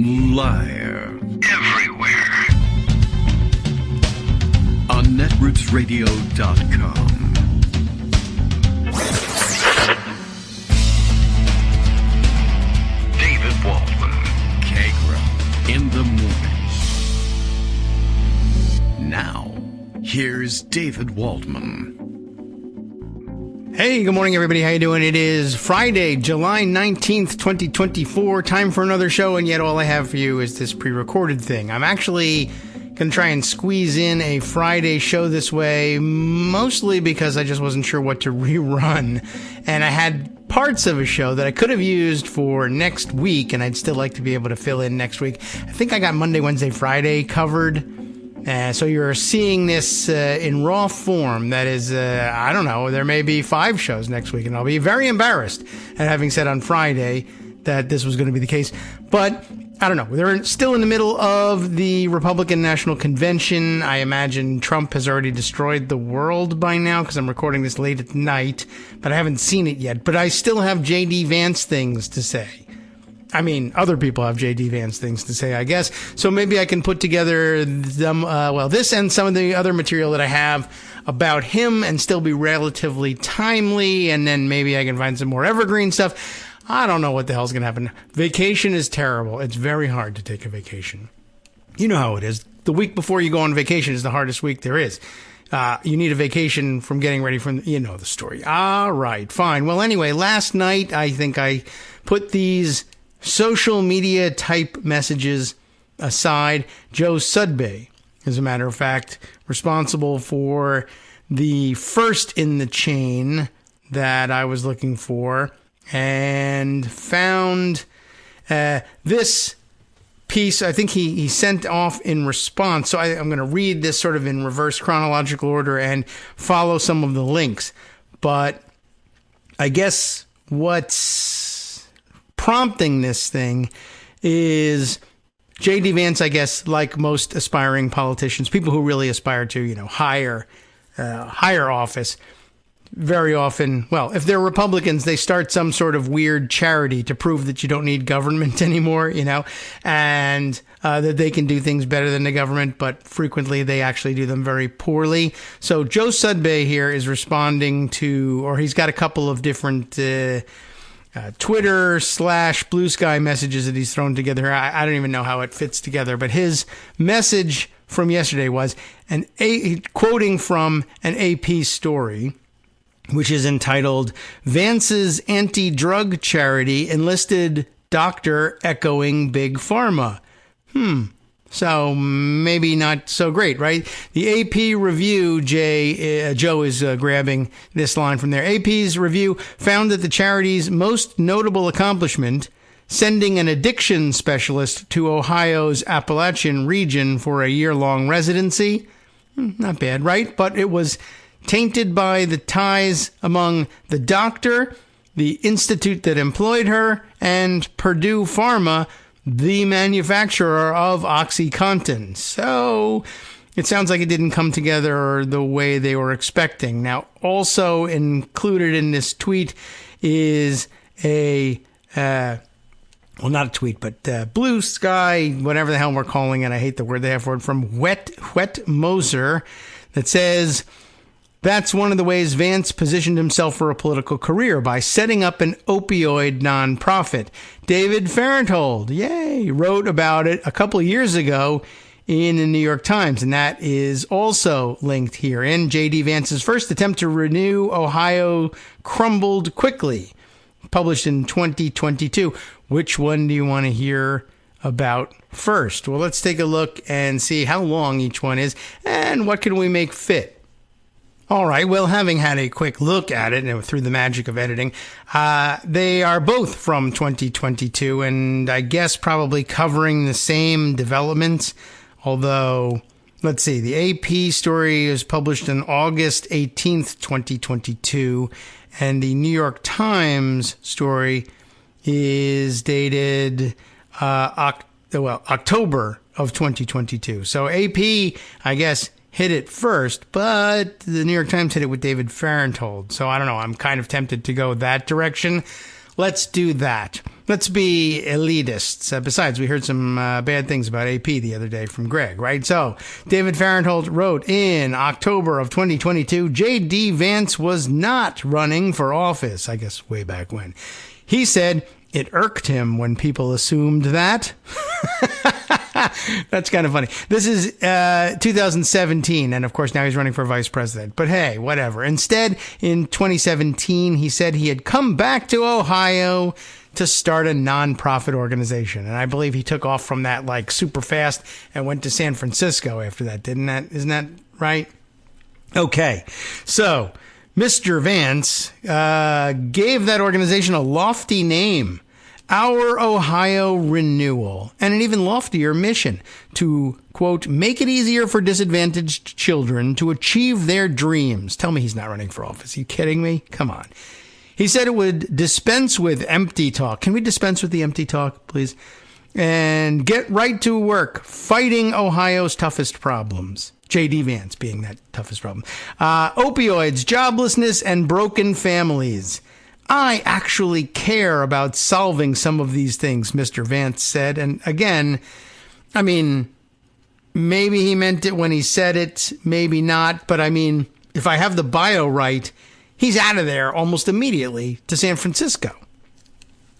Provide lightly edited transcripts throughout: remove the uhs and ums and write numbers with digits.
Live. Everywhere. On netrootsradio.com. David Waldman. Kagro. In the morning. Now, here's David Waldman. Hey, good morning, everybody. How you doing? It is Friday, July 19th, 2024. Time for another show, and yet all I have for you is this pre-recorded thing. I'm actually going to try and squeeze in a Friday show this way, mostly because I just wasn't sure what to rerun. And I had parts of a show that I could have used for next week, and I'd still like to be able to fill in next week. I think I got Monday, Wednesday, Friday covered. So you're seeing this in raw form. That is, I don't know, there may be 5 shows next week, and I'll be very embarrassed at having said on Friday that this was going to be the case. But I don't know. They're still in the middle of the Republican National Convention. I imagine Trump has already destroyed the world by now because I'm recording this late at night, but I haven't seen it yet. But I still have J.D. Vance things to say. I mean, other people have J.D. Vance things to say, I guess. So maybe I can put together them, this and some of the other material that I have about him and still be relatively timely. And then maybe I can find some more evergreen stuff. I don't know what the hell's going to happen. Vacation is terrible. It's very hard to take a vacation. You know how it is. The week before you go on vacation is the hardest week there is. You need a vacation from getting ready from, you know the story. All right, fine. Well, anyway, last night I think I put these social media type messages aside. Joe Sudbay, as a matter of fact, responsible for the first in the chain that I was looking for, and found this piece. I think he sent off in response. So I'm going to read this sort of in reverse chronological order and follow some of the links. But I guess what's prompting this thing is J.D. Vance, I guess, like most aspiring politicians, people who really aspire to, higher office, very often, well, if they're Republicans, they start some sort of weird charity to prove that you don't need government anymore, and that they can do things better than the government, but frequently they actually do them very poorly. So Joe Sudbay here is responding to, or he's got a couple of different Twitter / Blue Sky messages that he's thrown together. I don't even know how it fits together, but his message from yesterday was quoting from an AP story, which is entitled "Vance's Anti-Drug Charity Enlisted Doctor Echoing Big Pharma." So maybe not so great, right? The AP review, Joe is grabbing this line from there. AP's review found that the charity's most notable accomplishment, sending an addiction specialist to Ohio's Appalachian region for a year-long residency, not bad, right? But it was tainted by the ties among the doctor, the institute that employed her, and Purdue Pharma, the manufacturer of OxyContin. So it sounds like it didn't come together the way they were expecting. Now, also included in this tweet is not a tweet, but Blue Sky, whatever the hell we're calling it. I hate the word they have for it, from Wet Moser, that says, "That's one of the ways Vance positioned himself for a political career, by setting up an opioid nonprofit. David Fahrenthold, yay, wrote about it a couple of years ago in the New York Times, and that is also linked here. In J.D. Vance's first attempt to renew Ohio crumbled quickly, published in 2022. Which one do you want to hear about first? Well, let's take a look and see how long each one is, and what can we make fit. All right, well, having had a quick look at it through the magic of editing, they are both from 2022, and I guess probably covering the same developments, although, let's see, the AP story is published on August 18th, 2022, and the New York Times story is dated October of 2022. So AP, I guess, hit it first, but the New York Times hit it with David Fahrenthold. So I don't know. I'm kind of tempted to go that direction. Let's do that. Let's be elitists. Besides, we heard some bad things about AP the other day from Greg, right? So, David Farenthold wrote in October of 2022, J.D. Vance was not running for office, I guess way back when. He said it irked him when people assumed that. That's kind of funny. This is 2017, and of course now he's running for vice president. But hey, whatever. Instead, in 2017, he said he had come back to Ohio to start a nonprofit organization. And I believe he took off from that like super fast and went to San Francisco after that. Isn't that right? Okay. So Mr. Vance gave that organization a lofty name, Our Ohio Renewal, and an even loftier mission to, quote, make it easier for disadvantaged children to achieve their dreams. Tell me he's not running for office. Are you kidding me? Come on. He said it would dispense with empty talk. Can we dispense with the empty talk, please? And get right to work fighting Ohio's toughest problems. J.D. Vance being that toughest problem. Opioids, joblessness, and broken families. I actually care about solving some of these things, Mr. Vance said. And again, I mean, maybe he meant it when he said it, maybe not. But I mean, if I have the bio right, he's out of there almost immediately to San Francisco.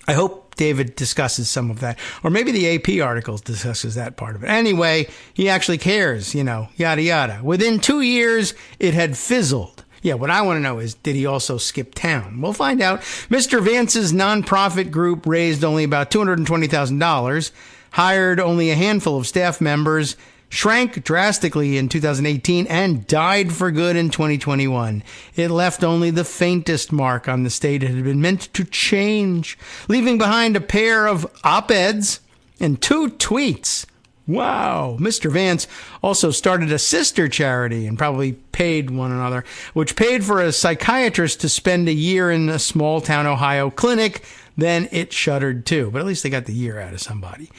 I hope David discusses some of that. Or maybe the AP article discusses that part of it. Anyway, he actually cares, yada, yada. Within 2 years, it had fizzled. Yeah, what I want to know is, did he also skip town? We'll find out. Mr. Vance's nonprofit group raised only about $220,000, hired only a handful of staff members, shrank drastically in 2018, and died for good in 2021. It left only the faintest mark on the state it had been meant to change, leaving behind a pair of op-eds and 2 tweets. Wow. Mr. Vance also started a sister charity and probably paid one another, which paid for a psychiatrist to spend a year in a small town Ohio clinic. Then it shuttered too. But at least they got the year out of somebody.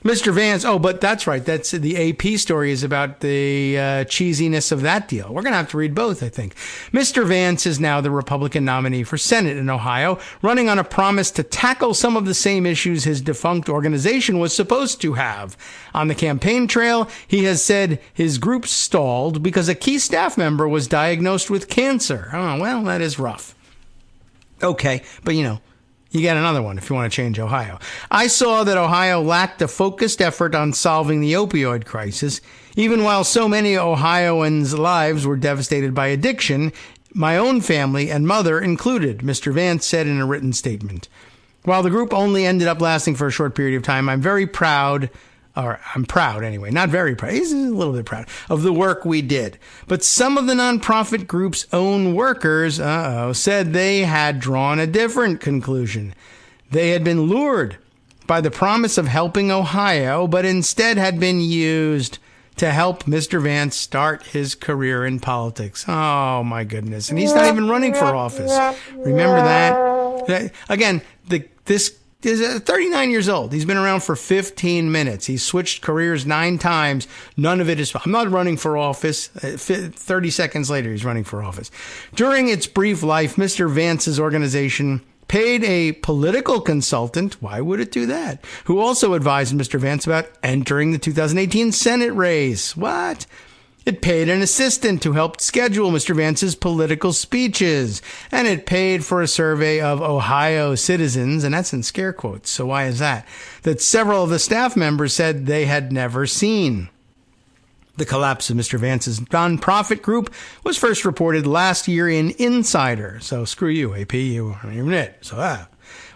Mr. Vance, but that's right. That's the AP story is about the cheesiness of that deal. We're going to have to read both, I think. Mr. Vance is now the Republican nominee for Senate in Ohio, running on a promise to tackle some of the same issues his defunct organization was supposed to have. On the campaign trail, he has said his group stalled because a key staff member was diagnosed with cancer. Oh, well, that is rough. Okay, but you got another one if you want to change Ohio. I saw that Ohio lacked a focused effort on solving the opioid crisis. Even while so many Ohioans' lives were devastated by addiction, my own family and mother included, Mr. Vance said in a written statement. While the group only ended up lasting for a short period of time, I'm proud anyway, not very proud, he's a little bit proud of the work we did. But some of the nonprofit group's own workers, said they had drawn a different conclusion. They had been lured by the promise of helping Ohio, but instead had been used to help Mr. Vance start his career in politics. Oh, my goodness. And he's not even running for office. Remember that? Again, this is 39 years old. He's been around for 15 minutes. He's switched careers 9 times. None of it is, I'm not running for office. 30 seconds later, he's running for office. During its brief life, Mr. Vance's organization paid a political consultant, why would it do that, who also advised Mr. Vance about entering the 2018 Senate race. What? It paid an assistant to help schedule Mr. Vance's political speeches, and it paid for a survey of Ohio citizens, and that's in scare quotes, so why is that several of the staff members said they had never seen. The collapse of Mr. Vance's nonprofit group was first reported last year in Insider, so screw you, AP, you aren't even it, so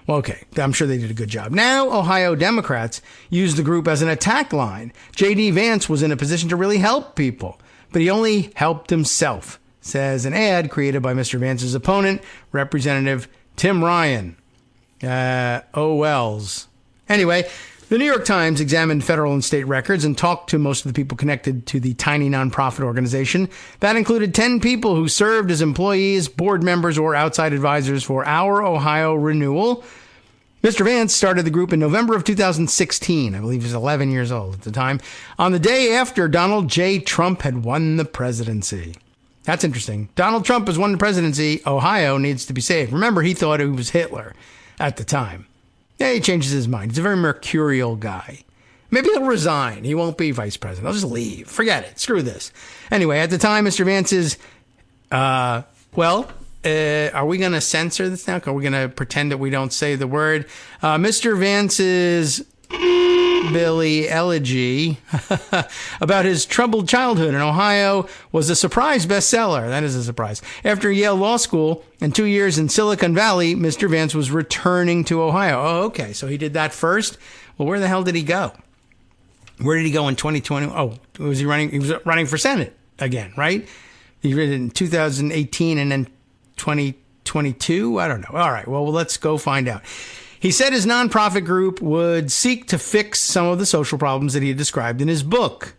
well, okay, I'm sure they did a good job. Now, Ohio Democrats use the group as an attack line. J.D. Vance was in a position to really help people, but he only helped himself, says an ad created by Mr. Vance's opponent, Representative Tim Ryan. Wells. Anyway, the New York Times examined federal and state records and talked to most of the people connected to the tiny nonprofit organization. That included 10 people who served as employees, board members, or outside advisors for Our Ohio Renewal. Mr. Vance started the group in November of 2016. I believe he was 11 years old at the time, on the day after Donald J. Trump had won the presidency. That's interesting. Donald Trump has won the presidency. Ohio needs to be saved. Remember, he thought he was Hitler. at the time. Yeah, he changes his mind. He's a very mercurial guy. Maybe he'll resign. He won't be vice president. I'll just leave. Forget it. Screw this. Anyway, at the time, Mr. Vance's, are we going to censor this now? Are we going to pretend that we don't say the word? Mr. Vance's Billy elegy about his troubled childhood in Ohio was a surprise bestseller. That is a surprise. After Yale Law School and 2 years in Silicon Valley, Mr. Vance was returning to Ohio. Oh, okay. So he did that first. Well, where the hell did he go? Where did he go in 2020? Oh, was he running? He was running for Senate again, right? He did it in 2018 and then 2022. I don't know. All right. Well, let's go find out. He said his nonprofit group would seek to fix some of the social problems that he had described in his book.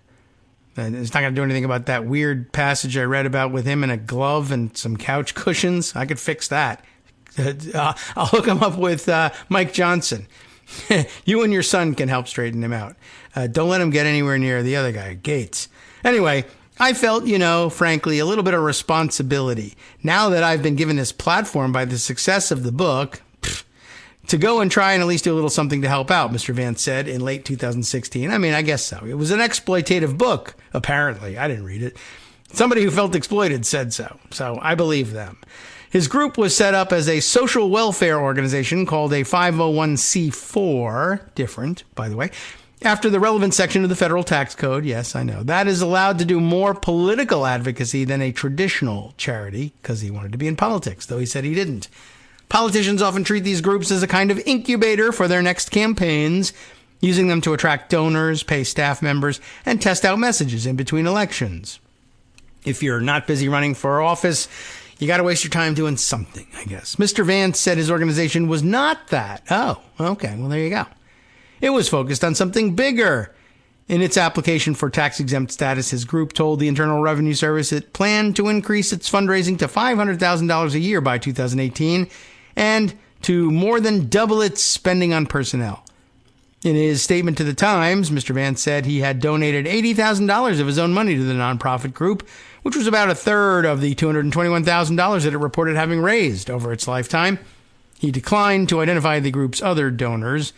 And it's not going to do anything about that weird passage I read about with him in a glove and some couch cushions. I could fix that. I'll hook him up with Mike Johnson. You and your son can help straighten him out. Don't let him get anywhere near the other guy, Gates. Anyway, I felt, frankly, a little bit of responsibility. Now that I've been given this platform by the success of the book, to go and try and at least do a little something to help out, Mr. Vance said in late 2016. I mean, I guess so. It was an exploitative book, apparently. I didn't read it. Somebody who felt exploited said so. So I believe them. His group was set up as a social welfare organization called a 501c4, different, by the way, after the relevant section of the federal tax code. Yes, I know. That is allowed to do more political advocacy than a traditional charity, because he wanted to be in politics, though he said he didn't. Politicians often treat these groups as a kind of incubator for their next campaigns, using them to attract donors, pay staff members, and test out messages in between elections. If you're not busy running for office, you got to waste your time doing something, I guess. Mr. Vance said his organization was not that. Oh, okay. Well, there you go. It was focused on something bigger. In its application for tax-exempt status, his group told the Internal Revenue Service it planned to increase its fundraising to $500,000 a year by 2018 and to more than double its spending on personnel. In his statement to the Times, Mr. Vance said he had donated $80,000 of his own money to the nonprofit group, which was about a third of the $221,000 that it reported having raised over its lifetime. He declined to identify the group's other donors.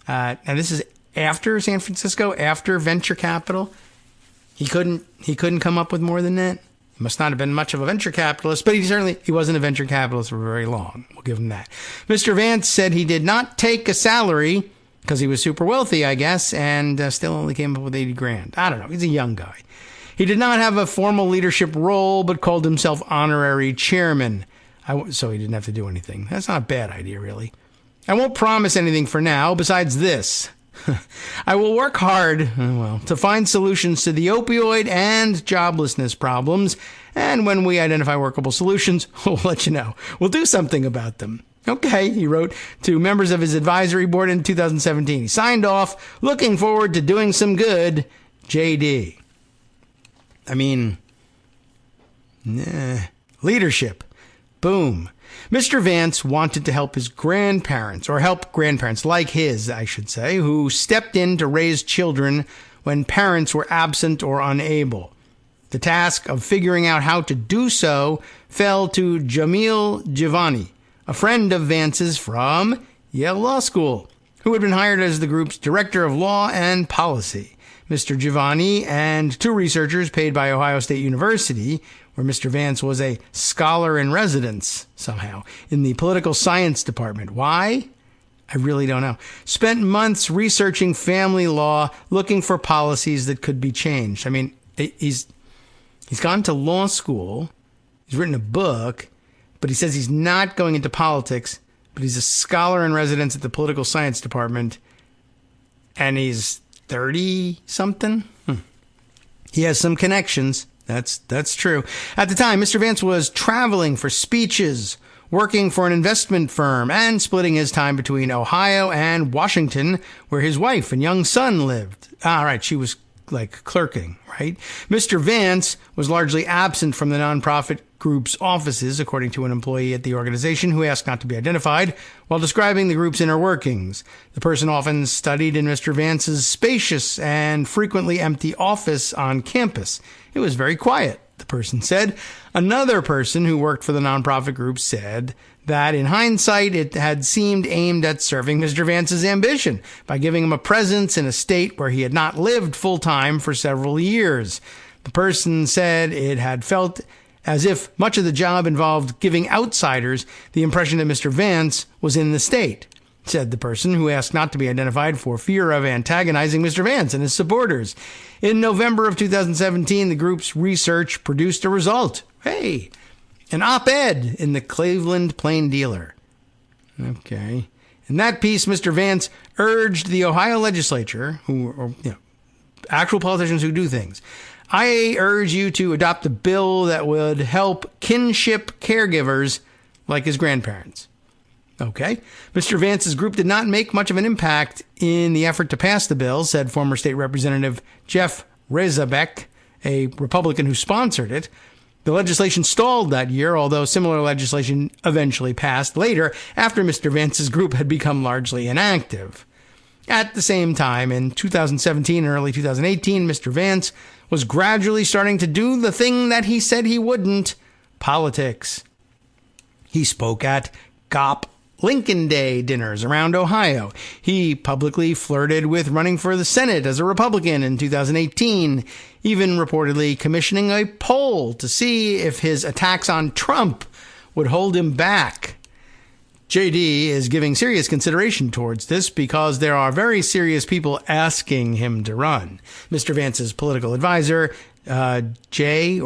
And this is after San Francisco, after venture capital. He couldn't come up with more than that. He must not have been much of a venture capitalist, but he wasn't a venture capitalist for very long. We'll give him that. Mr. Vance said he did not take a salary because he was super wealthy, I guess, and still only came up with $80,000. I don't know. He's a young guy. He did not have a formal leadership role, but called himself honorary chairman. So he didn't have to do anything. That's not a bad idea, really. I won't promise anything for now, besides this. I will work hard, to find solutions to the opioid and joblessness problems, and when we identify workable solutions, we'll let you know. We'll do something about them. Okay, he wrote to members of his advisory board in 2017. He signed off, looking forward to doing some good, JD. I mean, leadership. Boom. Mr. Vance wanted to help his grandparents, or help grandparents like his, I should say, who stepped in to raise children when parents were absent or unable. The task of figuring out how to do so fell to Jamil Giovanni, a friend of Vance's from Yale Law School, who had been hired as the group's director of law and policy. Mr. Giovanni and two researchers paid by Ohio State University, where Mr. Vance was a scholar in residence, somehow, in the political science department. Why? I really don't know. Spent months researching family law, looking for policies that could be changed. I mean, he's gone to law school, he's written a book, but he says he's not going into politics, but he's a scholar in residence at the political science department, and he's 30-something? He has some connections. That's true. At the time, Mr. Vance was traveling for speeches, working for an investment firm, and splitting his time between Ohio and Washington, where his wife and young son lived. All right, she was like clerking, right? Mr. Vance was largely absent from the nonprofit group's offices, according to an employee at the organization who asked not to be identified, while describing the group's inner workings. The person often studied in Mr. Vance's spacious and frequently empty office on campus. It was very quiet, the person said. Another person who worked for the nonprofit group said that in hindsight, it had seemed aimed at serving Mr. Vance's ambition by giving him a presence in a state where he had not lived full-time for several years. The person said it had felt as if much of the job involved giving outsiders the impression that Mr. Vance was in the state, said the person, who asked not to be identified for fear of antagonizing Mr. Vance and his supporters. In November of 2017, the group's research produced a result. Hey, an op-ed in the Cleveland Plain Dealer. Okay. In that piece, Mr. Vance urged the Ohio legislature, actual politicians who do things, I urge you to adopt a bill that would help kinship caregivers like his grandparents. Okay. Mr. Vance's group did not make much of an impact in the effort to pass the bill, said former state representative Jeff Rezabek, a Republican who sponsored it. The legislation stalled that year, although similar legislation eventually passed later after Mr. Vance's group had become largely inactive. At the same time, in 2017 and early 2018, Mr. Vance was gradually starting to do the thing that he said he wouldn't: politics. He spoke at GOP Lincoln Day dinners around Ohio. He publicly flirted with running for the Senate as a Republican in 2018, even reportedly commissioning a poll to see if his attacks on Trump would hold him back. JD is giving serious consideration towards this because there are very serious people asking him to run. Mr. Vance's political advisor, Jay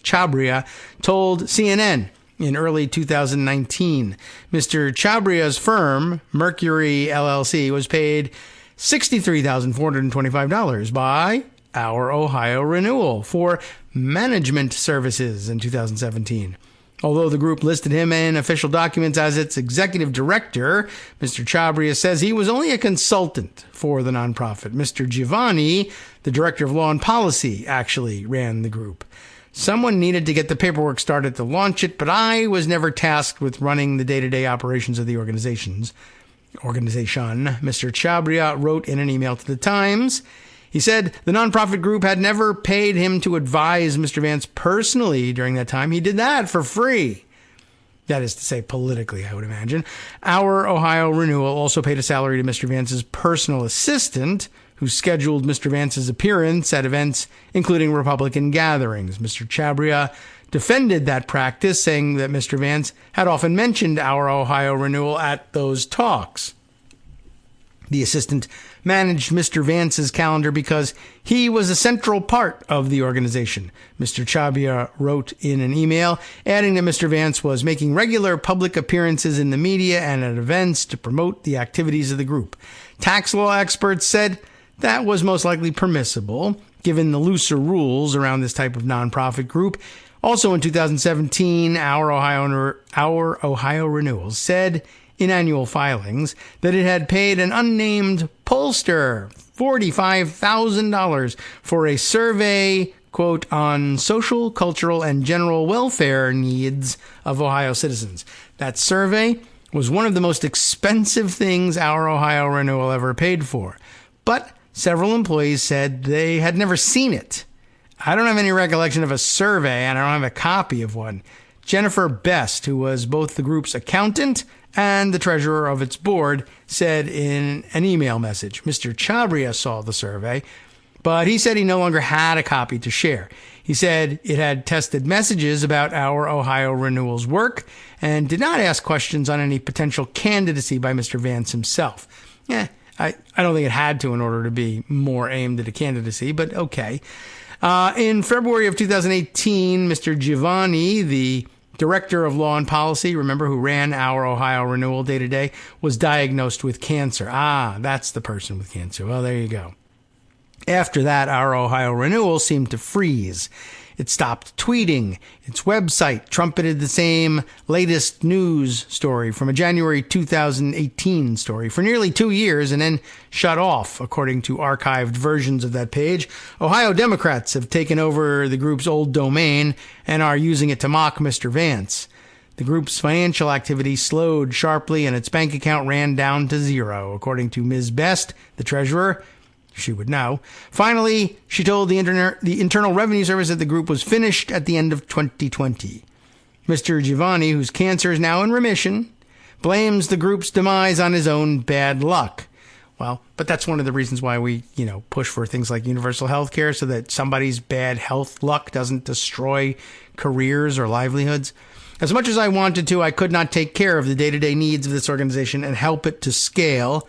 Chabria, told CNN in early 2019. Mr. Chabria's firm, Mercury LLC, was paid $63,425 by Our Ohio Renewal for management services in 2017. Although the group listed him in official documents as its executive director, Mr. Chabria says he was only a consultant for the nonprofit. Mr. Giovanni, the director of law and policy, actually ran the group. Someone needed to get the paperwork started to launch it, but I was never tasked with running the day-to-day operations of the organization, Mr. Chabria wrote in an email to the Times. He said the nonprofit group had never paid him to advise Mr. Vance personally during that time. He did that for free. That is to say, politically, I would imagine. Our Ohio Renewal also paid a salary to Mr. Vance's personal assistant, who scheduled Mr. Vance's appearance at events, including Republican gatherings. Mr. Chabria defended that practice, saying that Mr. Vance had often mentioned Our Ohio Renewal at those talks. The assistant managed Mr. Vance's calendar because he was a central part of the organization, Mr. Chabria wrote in an email, adding that Mr. Vance was making regular public appearances in the media and at events to promote the activities of the group. Tax law experts said that was most likely permissible, given the looser rules around this type of nonprofit group. Also in 2017, Our Ohio Renewal said in annual filings that it had paid an unnamed pollster $45,000 for a survey, quote, on social, cultural, and general welfare needs of Ohio citizens. That survey was one of the most expensive things Our Ohio Renewal ever paid for. But several employees said they had never seen it. I don't have any recollection of a survey, and I don't have a copy of one. Jennifer Best, who was both the group's accountant and the treasurer of its board, said in an email message, Mr. Chabria saw the survey, but he said he no longer had a copy to share. He said it had tested messages about Our Ohio Renewal's work and did not ask questions on any potential candidacy by Mr. Vance himself. I don't think it had to in order to be more aimed at a candidacy, but okay. In February of 2018, Mr. Giovanni, the director of law and policy, remember, who ran Our Ohio Renewal day to day, was diagnosed with cancer. That's the person with cancer. Well, there you go. After that, Our Ohio Renewal seemed to freeze. It stopped tweeting. Its website trumpeted the same latest news story from a January 2018 story for nearly 2 years and then shut off, according to archived versions of that page. Ohio Democrats have taken over the group's old domain and are using it to mock Mr. Vance. The group's financial activity slowed sharply and its bank account ran down to zero, according to Ms. Best, the treasurer. she would know. Finally, she told the Internal Revenue Service that the group was finished at the end of 2020. Mr. Giovanni, whose cancer is now in remission, blames the group's demise on his own bad luck. Well, but that's one of the reasons why we, push for things like universal health care, so that somebody's bad health luck doesn't destroy careers or livelihoods. As much as I wanted to, I could not take care of the day-to-day needs of this organization and help it to scale,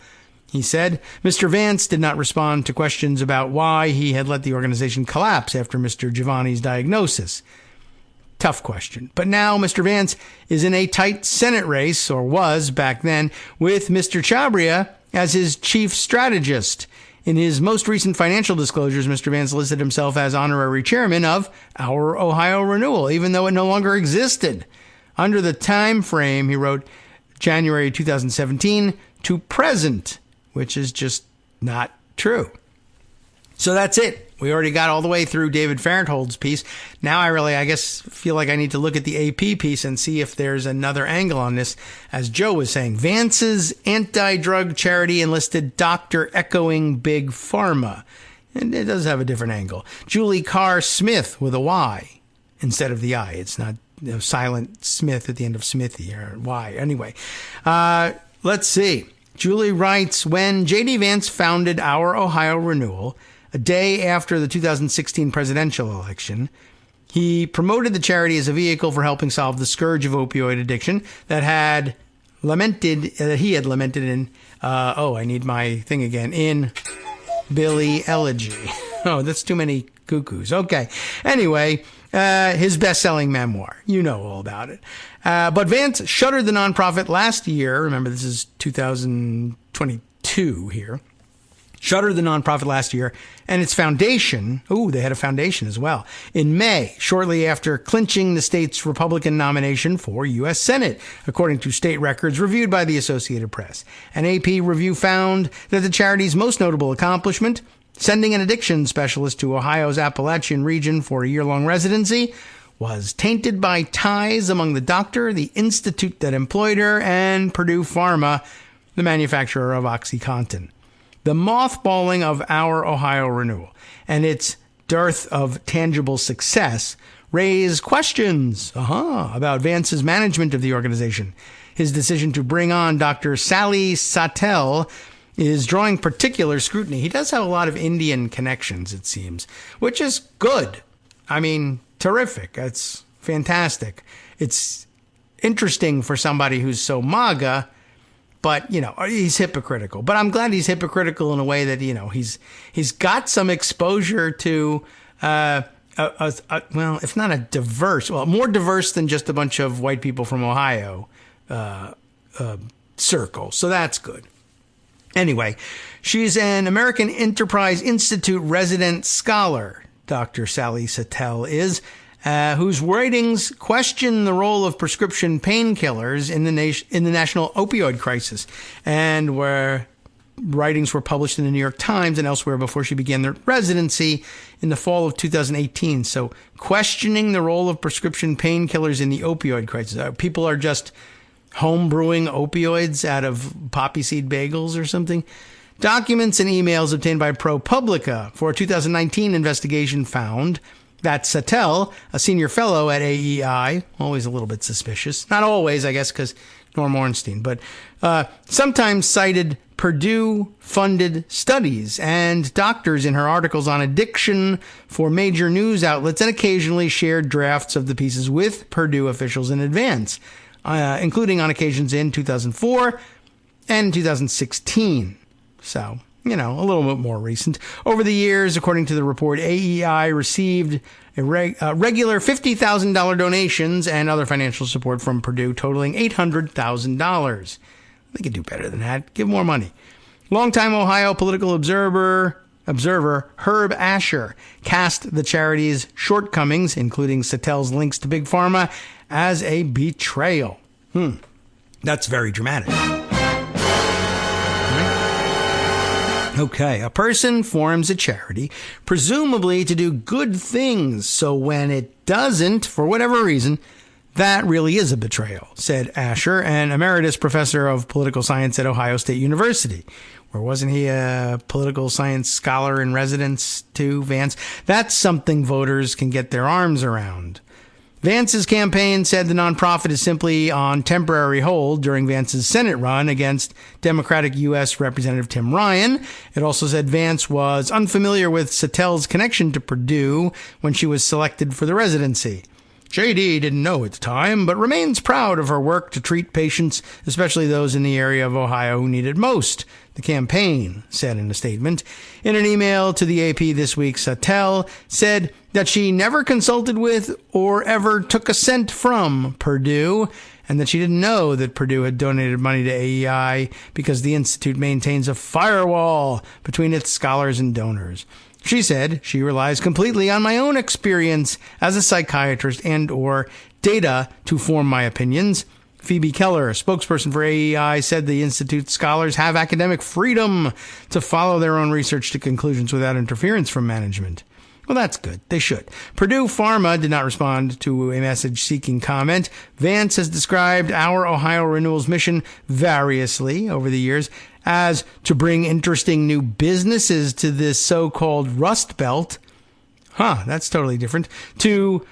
he said. Mr. Vance did not respond to questions about why he had let the organization collapse after Mr. Giovanni's diagnosis. Tough question. But now Mr. Vance is in a tight Senate race, or was back then, with Mr. Chabria as his chief strategist. In his most recent financial disclosures, Mr. Vance listed himself as honorary chairman of Our Ohio Renewal, even though it no longer existed. Under the time frame, he wrote January 2017 to present, which is just not true. So that's it. We already got all the way through David Farenthold's piece. Now I guess, feel like I need to look at the AP piece and see if there's another angle on this. As Joe was saying, Vance's anti-drug charity enlisted doctor echoing Big Pharma. And it does have a different angle. Julie Carr Smith with a Y instead of the I. It's not silent Smith at the end of Smithy or Y. Anyway, let's see. Julie writes, when J.D. Vance founded Our Ohio Renewal, a day after the 2016 presidential election, he promoted the charity as a vehicle for helping solve the scourge of opioid addiction that he had lamented in, I need my thing again, in Billy Elegy. Oh, that's too many cuckoos. Okay. Anyway, his best-selling memoir. You know all about it. But Vance shuttered the nonprofit last year. Remember, this is 2022 here. Shuttered the nonprofit last year, and its foundation, they had a foundation as well, in May, shortly after clinching the state's Republican nomination for U.S. Senate, according to state records reviewed by the Associated Press. An AP review found that the charity's most notable accomplishment, sending an addiction specialist to Ohio's Appalachian region for a year-long residency, was tainted by ties among the doctor, the institute that employed her, and Purdue Pharma, the manufacturer of OxyContin. The mothballing of Our Ohio Renewal and its dearth of tangible success raise questions about Vance's management of the organization. His decision to bring on Dr. Sally Satel is drawing particular scrutiny. He does have a lot of Indian connections, it seems, which is good. I mean, terrific. It's fantastic. It's interesting for somebody who's so MAGA, but, he's hypocritical. But I'm glad he's hypocritical in a way that, he's got some exposure to, if not a diverse, more diverse than just a bunch of white people from Ohio circle. So that's good. Anyway, she's an American Enterprise Institute resident scholar, Dr. Sally Satel is, whose writings question the role of prescription painkillers in the national opioid crisis, and where writings were published in the New York Times and elsewhere before she began their residency in the fall of 2018. So questioning the role of prescription painkillers in the opioid crisis. People are just home brewing opioids out of poppy seed bagels or something. Documents and emails obtained by ProPublica for a 2019 investigation found that Satel, a senior fellow at AEI, always a little bit suspicious. Not always, I guess, because Norm Ornstein, but sometimes cited Purdue-funded studies and doctors in her articles on addiction for major news outlets, and occasionally shared drafts of the pieces with Purdue officials in advance, including on occasions in 2004 and 2016. So, a little bit more recent. Over the years, according to the report, AEI received regular $50,000 donations and other financial support from Purdue, totaling $800,000. They could do better than that. Give more money. Longtime Ohio political observer Herb Asher cast the charity's shortcomings, including Satel's links to Big Pharma, as a betrayal. That's very dramatic. Okay, a person forms a charity, presumably to do good things, so when it doesn't, for whatever reason, that really is a betrayal, said Asher, an emeritus professor of political science at Ohio State University. Or wasn't he a political science scholar in residence too, Vance? That's something voters can get their arms around. Vance's campaign said the nonprofit is simply on temporary hold during Vance's Senate run against Democratic U.S. Representative Tim Ryan. It also said Vance was unfamiliar with Satel's connection to Purdue when she was selected for the residency. JD didn't know at the time, but remains proud of her work to treat patients, especially those in the area of Ohio who need it most, the campaign said in a statement. In an email to the AP this week, Satel said that she never consulted with or ever took a cent from Purdue, and that she didn't know that Purdue had donated money to AEI because the institute maintains a firewall between its scholars and donors. She said she relies completely on my own experience as a psychiatrist and or data to form my opinions. Phoebe Keller, spokesperson for AEI, said the Institute's scholars have academic freedom to follow their own research to conclusions without interference from management. Well, that's good. They should. Purdue Pharma did not respond to a message-seeking comment. Vance has described our Ohio Renewal's mission variously over the years as to bring interesting new businesses to this so-called Rust Belt. That's totally different. To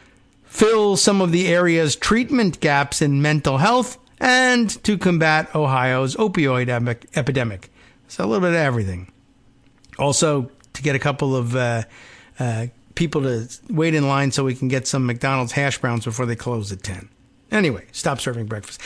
fill some of the area's treatment gaps in mental health and to combat Ohio's opioid epidemic. So a little bit of everything. Also, to get a couple of people to wait in line so we can get some McDonald's hash browns before they close at 10. Anyway, stop serving breakfast.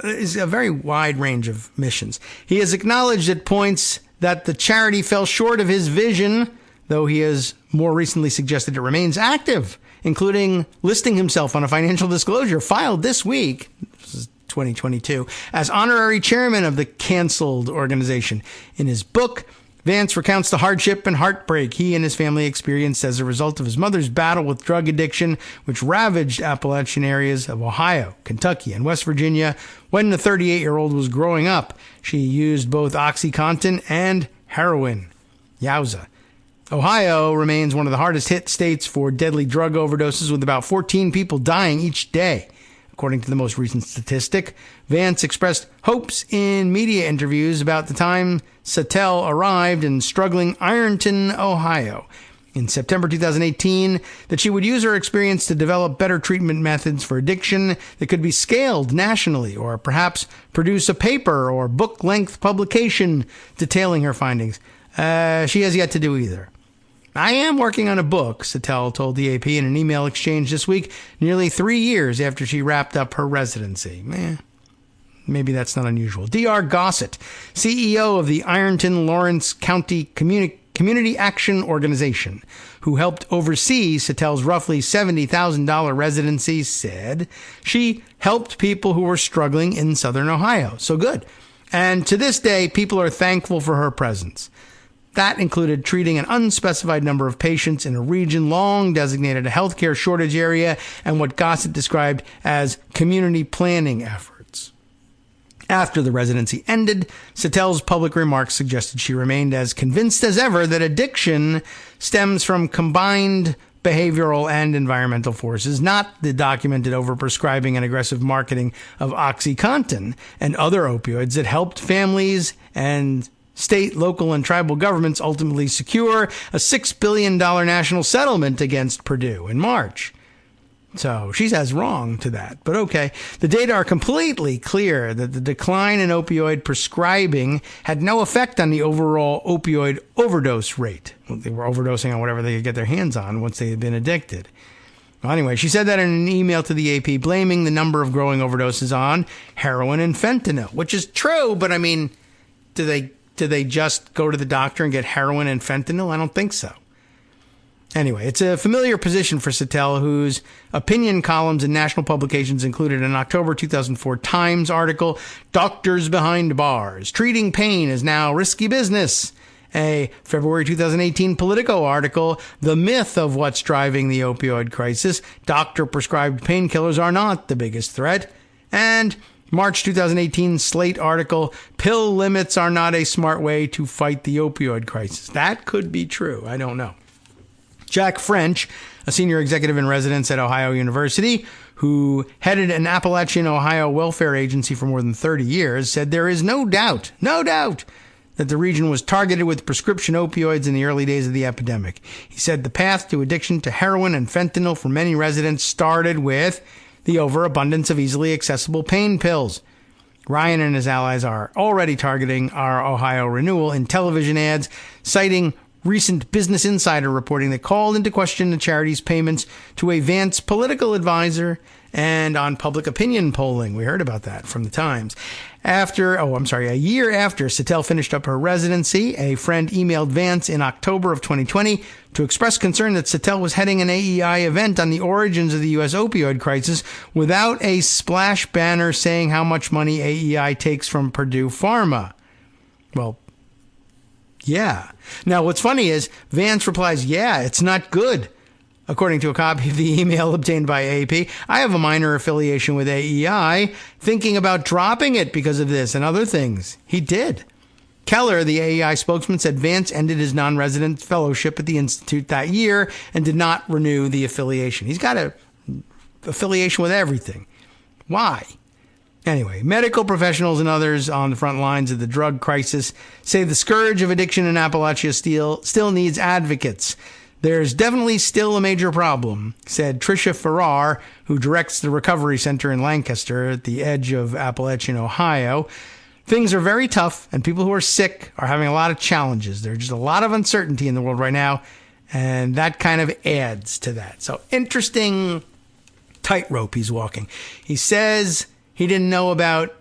Is a very wide range of missions. He has acknowledged at points that the charity fell short of his vision, though he has more recently suggested it remains active, including listing himself on a financial disclosure filed this week, this is 2022, as honorary chairman of the canceled organization. In his book, Vance recounts the hardship and heartbreak he and his family experienced as a result of his mother's battle with drug addiction, which ravaged Appalachian areas of Ohio, Kentucky, and West Virginia. When the 38-year-old was growing up, she used both OxyContin and heroin. Yowza. Ohio remains one of the hardest hit states for deadly drug overdoses, with about 14 people dying each day. According to the most recent statistic, Vance expressed hopes in media interviews about the time Satel arrived in struggling Ironton, Ohio, in September 2018, that she would use her experience to develop better treatment methods for addiction that could be scaled nationally, or perhaps produce a paper or book-length publication detailing her findings. She has yet to do either. I am working on a book, Satel told the AP in an email exchange this week, nearly 3 years after she wrapped up her residency. Maybe that's not unusual. D.R. Gossett, CEO of the Ironton-Lawrence County Community Action Organization, who helped oversee Satel's roughly $70,000 residency, said she helped people who were struggling in southern Ohio. So good. And to this day, people are thankful for her presence. That included treating an unspecified number of patients in a region long designated a healthcare shortage area and what Gossett described as community planning efforts. After the residency ended, Satel's public remarks suggested she remained as convinced as ever that addiction stems from combined behavioral and environmental forces, not the documented overprescribing and aggressive marketing of OxyContin and other opioids that helped families and state, local, and tribal governments ultimately secure a $6 billion national settlement against Purdue in March. So she says wrong to that, but okay. The data are completely clear that the decline in opioid prescribing had no effect on the overall opioid overdose rate. Well, they were overdosing on whatever they could get their hands on once they had been addicted. Well, anyway, she said that in an email to the AP, blaming the number of growing overdoses on heroin and fentanyl, which is true, but I mean, do they just go to the doctor and get heroin and fentanyl? I don't think so. Anyway, it's a familiar position for Satel, whose opinion columns in national publications included an October 2004 Times article, Doctors Behind Bars, Treating Pain is Now Risky Business, a February 2018 Politico article, The Myth of What's Driving the Opioid Crisis, Doctor-Prescribed Painkillers Are Not the Biggest Threat, and March 2018 Slate article, Pill Limits Are Not a Smart Way to Fight the Opioid Crisis. That could be true. I don't know. Jack French, a senior executive in residence at Ohio University, who headed an Appalachian, Ohio welfare agency for more than 30 years, said there is no doubt that the region was targeted with prescription opioids in the early days of the epidemic. He said the path to addiction to heroin and fentanyl for many residents started with the overabundance of easily accessible pain pills. Ryan and his allies are already targeting our Ohio renewal in television ads, citing recent Business Insider reporting that called into question the charity's payments to a Vance political advisor and on public opinion polling. We heard about that from the Times. A year after Sattel finished up her residency, a friend emailed Vance in October of 2020 to express concern that Sattel was heading an AEI event on the origins of the U.S. opioid crisis without a splash banner saying how much money AEI takes from Purdue Pharma. Well, yeah. Now, what's funny is Vance replies, yeah, it's not good. According to a copy of the email obtained by AP, I have a minor affiliation with AEI, thinking about dropping it because of this and other things. He did. Keller, the AEI spokesman, said Vance ended his non-resident fellowship at the Institute that year and did not renew the affiliation. He's got an affiliation with everything. Why? Anyway, medical professionals and others on the front lines of the drug crisis say the scourge of addiction in Appalachia still needs advocates. There's definitely still a major problem, said Tricia Farrar, who directs the Recovery Center in Lancaster at the edge of Appalachian, Ohio. Things are very tough, and people who are sick are having a lot of challenges. There's just a lot of uncertainty in the world right now, and that kind of adds to that. So interesting tightrope he's walking. He says he didn't know about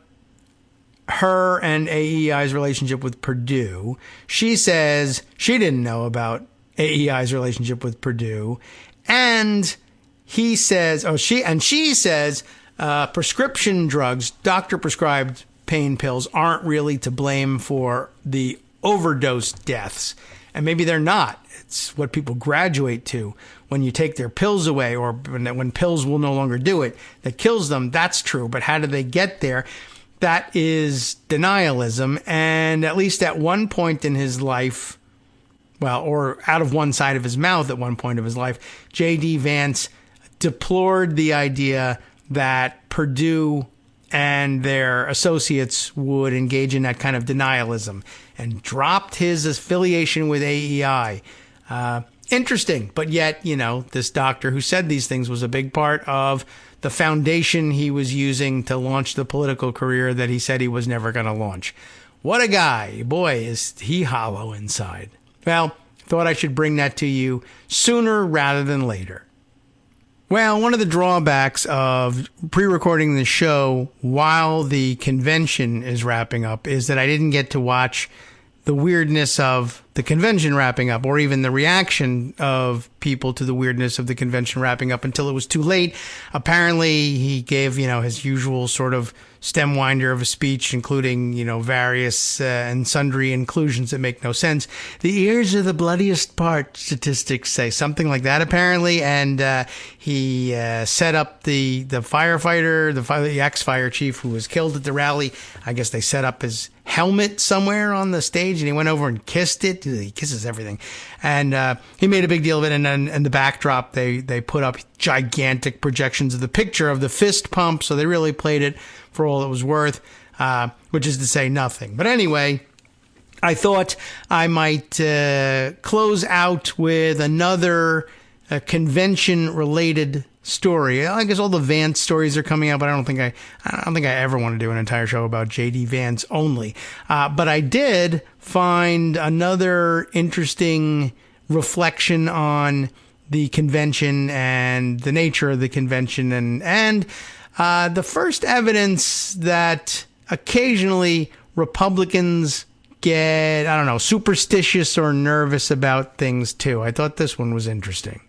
her and AEI's relationship with Purdue. She says she didn't know about AEI's relationship with Purdue. And he says, she says, prescription drugs, doctor-prescribed pain pills aren't really to blame for the overdose deaths. And maybe they're not. It's what people graduate to when you take their pills away or when pills will no longer do it that kills them. That's true. But how do they get there? That is denialism. And at least at one point in his life, or out of one side of his mouth at one point of his life, J.D. Vance deplored the idea that Purdue and their associates would engage in that kind of denialism and dropped his affiliation with AEI. Interesting, but yet, this doctor who said these things was a big part of the foundation he was using to launch the political career that he said he was never going to launch. What a guy. Boy, is he hollow inside. Well, thought I should bring that to you sooner rather than later. Well, one of the drawbacks of pre-recording the show while the convention is wrapping up is that I didn't get to watch the weirdness of the convention wrapping up or even the reaction of people to the weirdness of the convention wrapping up until it was too late. Apparently, he gave, his usual sort of stem winder of a speech, including, various and sundry inclusions that make no sense. The ears are the bloodiest part, statistics say, something like that, apparently. And he set up the firefighter, the ex-fire chief who was killed at the rally. I guess they set up his helmet somewhere on the stage, and he went over and kissed it. He kisses everything. And he made a big deal of it. And then in the backdrop, they put up gigantic projections of the picture of the fist pump. So they really played it for all it was worth, which is to say nothing. But anyway, I thought I might close out with another convention-related story. I guess all the Vance stories are coming out, but I don't think I ever want to do an entire show about J.D. Vance only. But I did find another interesting reflection on the convention and the nature of the convention and the first evidence that occasionally Republicans get, superstitious or nervous about things too. I thought this one was interesting.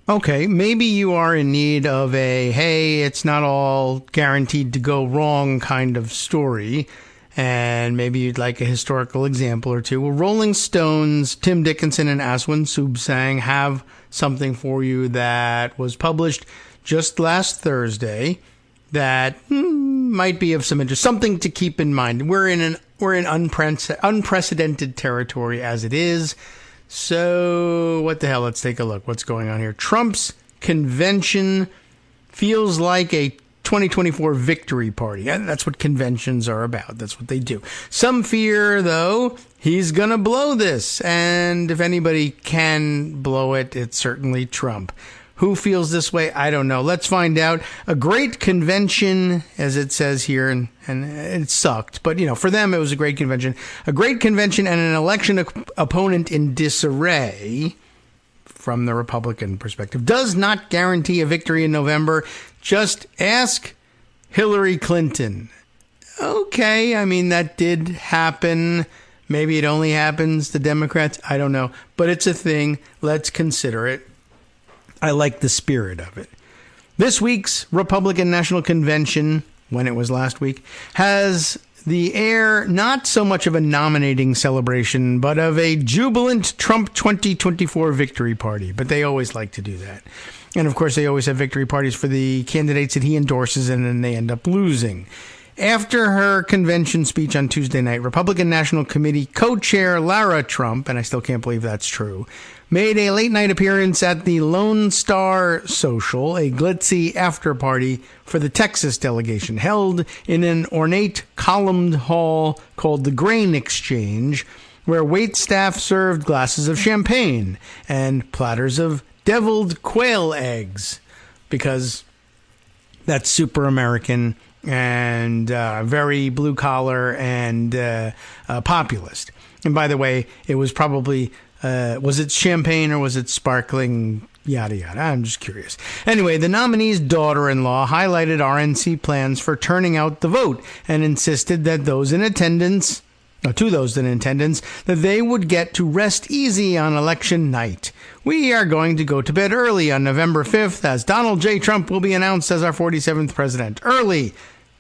Okay, maybe you are in need of hey, it's not all guaranteed to go wrong kind of story, and maybe you'd like a historical example or two. Well, Rolling Stone's Tim Dickinson and Aswin Subsang have something for you that was published just last Thursday that might be of some interest, something to keep in mind. We're in unprecedented territory as it is. So what the hell? Let's take a look. What's going on here? Trump's convention feels like a 2024 victory party. And that's what conventions are about. That's what they do. Some fear, though, he's going to blow this. And if anybody can blow it, it's certainly Trump. Who feels this way? I don't know. Let's find out. A great convention, as it says here, and it sucked. But, for them, it was a great convention. A great convention and an election opponent in disarray, from the Republican perspective, does not guarantee a victory in November. Just ask Hillary Clinton. Okay, that did happen. Maybe it only happens to Democrats. I don't know. But it's a thing. Let's consider it. I like the spirit of it. This week's Republican National Convention, when it was last week, has the air not so much of a nominating celebration, but of a jubilant Trump 2024 victory party. But they always like to do that. And of course, they always have victory parties for the candidates that he endorses, and then they end up losing. After her convention speech on Tuesday night, Republican National Committee co-chair Lara Trump, and I still can't believe that's true, made a late-night appearance at the Lone Star Social, a glitzy after-party for the Texas delegation, held in an ornate columned hall called the Grain Exchange, where waitstaff served glasses of champagne and platters of deviled quail eggs, because that's super American and very blue-collar and populist. And by the way, it was probably... was it champagne or was it sparkling? Yada, yada. I'm just curious. Anyway, the nominee's daughter-in-law highlighted RNC plans for turning out the vote and insisted that those in attendance, that they would get to rest easy on election night. We are going to go to bed early on November 5th as Donald J. Trump will be announced as our 47th president. Early,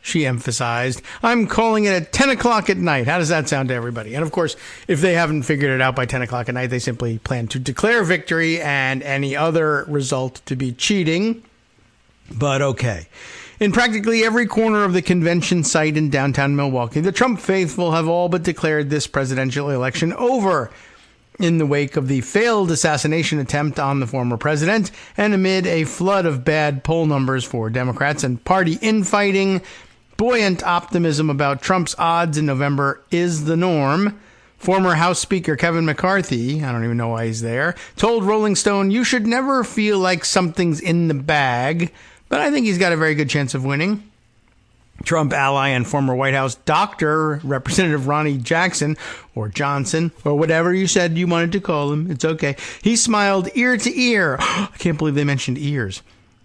she emphasized. I'm calling it at 10 o'clock at night. How does that sound to everybody? And of course, if they haven't figured it out by 10 o'clock at night, they simply plan to declare victory and any other result to be cheating. But okay. In practically every corner of the convention site in downtown Milwaukee, the Trump faithful have all but declared this presidential election over. In the wake of the failed assassination attempt on the former president, and amid a flood of bad poll numbers for Democrats and party infighting, buoyant optimism about Trump's odds in November is the norm. Former House Speaker Kevin McCarthy, I don't even know why he's there, told Rolling Stone, "You should never feel like something's in the bag," but I think he's got a very good chance of winning. Trump ally and former White House doctor, Representative Ronnie Jackson, or Johnson, or whatever you said you wanted to call him, it's okay. He smiled ear to ear. I can't believe they mentioned ears.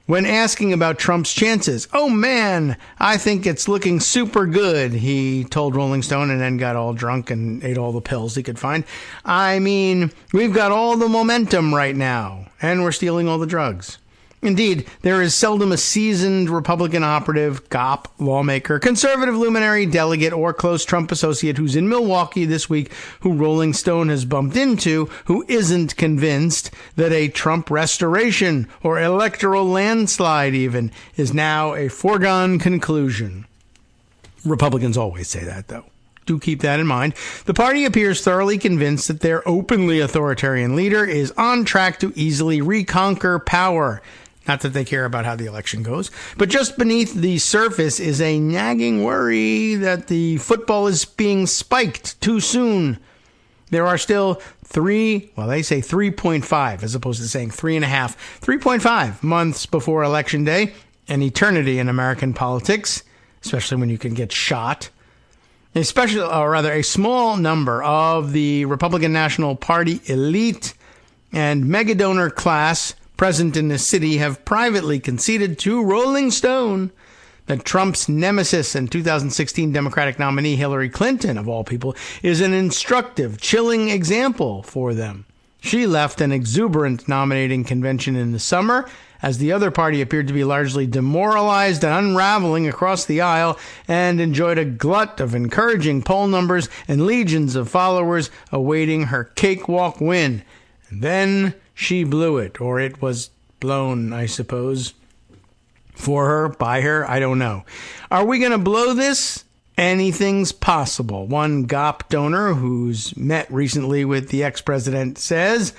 When asking about Trump's chances, "Oh man, I think it's looking super good," he told Rolling Stone, and then got all drunk and ate all the pills he could find. We've got all the momentum right now, and we're stealing all the drugs. Indeed, there is seldom a seasoned Republican operative, GOP, lawmaker, conservative luminary, delegate, or close Trump associate who's in Milwaukee this week who Rolling Stone has bumped into who isn't convinced that a Trump restoration or electoral landslide even is now a foregone conclusion. Republicans always say that, though. Do keep that in mind. The party appears thoroughly convinced that their openly authoritarian leader is on track to easily reconquer power. Not that they care about how the election goes, but just beneath the surface is a nagging worry that the football is being spiked too soon. There are still they say 3.5 as opposed to saying 3.5, 3.5 months before Election Day, an eternity in American politics, especially when you can get shot. A small number of the Republican National Party elite and megadonor class present in the city have privately conceded to Rolling Stone that Trump's nemesis and 2016 Democratic nominee Hillary Clinton, of all people, is an instructive, chilling example for them. She left an exuberant nominating convention in the summer as the other party appeared to be largely demoralized and unraveling across the aisle, and enjoyed a glut of encouraging poll numbers and legions of followers awaiting her cakewalk win. And then she blew it, or it was blown, I suppose. For her, by her, I don't know. Are we going to blow this? Anything's possible. One GOP donor who's met recently with the ex-president says,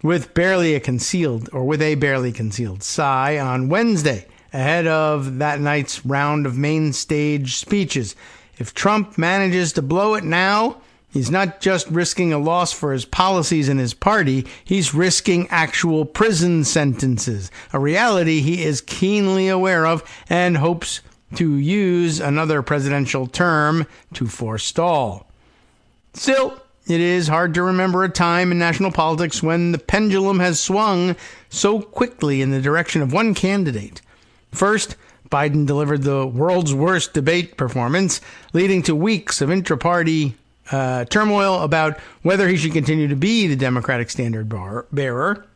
with a barely concealed sigh on Wednesday, ahead of that night's round of main stage speeches. If Trump manages to blow it now, he's not just risking a loss for his policies and his party, he's risking actual prison sentences, a reality he is keenly aware of and hopes to use another presidential term to forestall. Still, it is hard to remember a time in national politics when the pendulum has swung so quickly in the direction of one candidate. First, Biden delivered the world's worst debate performance, leading to weeks of intra-party turmoil about whether he should continue to be the Democratic standard bearer.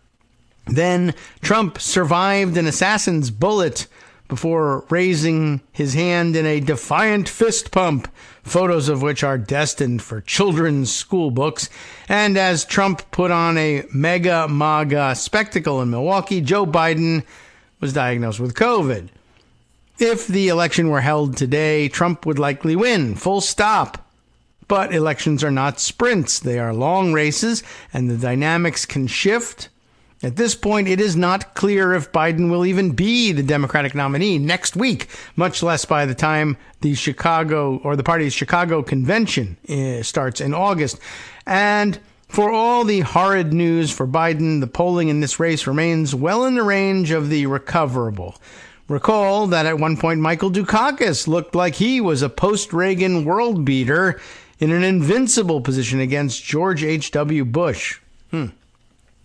Then Trump survived an assassin's bullet before raising his hand in a defiant fist pump, photos of which are destined for children's school books. And as Trump put on a mega MAGA spectacle in Milwaukee, Joe Biden was diagnosed with COVID. If the election were held today, Trump would likely win, full stop. But elections are not sprints. They are long races, and the dynamics can shift. At this point, it is not clear if Biden will even be the Democratic nominee next week, much less by the time the party's Chicago convention starts in August. And for all the horrid news for Biden, the polling in this race remains well in the range of the recoverable. Recall that at one point, Michael Dukakis looked like he was a post-Reagan world beater in an invincible position against George H.W. Bush.